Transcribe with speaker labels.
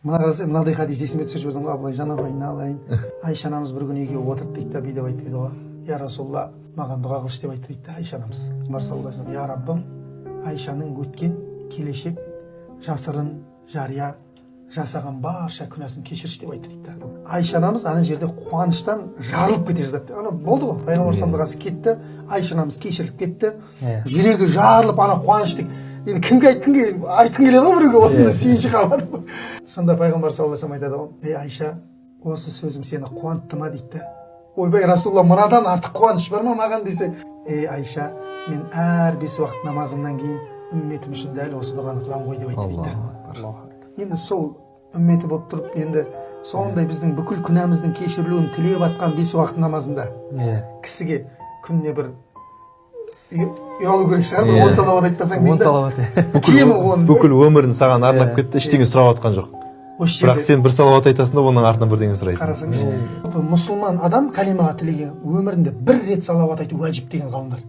Speaker 1: Мына қарасай мынадай хадис есіме түсіріп жібердім ғой, абылай жанабай айналайын. Айша анамыз бір күні үйге отырды дейді да, бүйтіп айтты дейді ғой. Я Расулалла, маған дұға қылшы деп айтты дейді Айша анамыз. Саллаллаху алейхи я Раббым, Айшаның өткен, келешек, жасырын, жария жасаған барша күнәсін кешірші деп айтты дейді. Айша анамыз ана жерде қуаныштан жарылып кете жаздады. Ана болды ғой, пайғамбар саллаллаху кетті, Айша анамыз кешіріліп кетті. Жүрегі жарылып ана қуаныштық. Енді кімге айтқың келеді ғой біреуге осындай сүйінші хабар. Сонда пайғамбар саллаллаху алейхи айтады ғой, ей Айша, осы сөзім сені қуантты ма дейді. Ойбай Расулалла, мынадан артық қуаныш бар ма маған десе, ей Айша, мен әр 5 уақыт намазымнан кейін үмметім үшін дәл осы дұғаны қыламын ғой деп айтты дейді. Енді сол үмметі болып тұрып, енді сондай біздің бүкіл күнәміздің кешірілуін тілеп атқан 5 уақыт намазында кісіге күніне бір ұялу керек шығар, 10 салауат айтпасаң дейді.
Speaker 2: 10 салауат. Бүкіл өмірін саған арнап кетті, ештеңе сұрап атқан жоқ. Бірақ сен бір салауат айтасың да, оның артынан бірдеңе сұрайсың.
Speaker 1: Қарасаңшы, мұсылман адам калимаға тілеген өмірінде бір рет салауат айту уәжіп деген ғалымдар.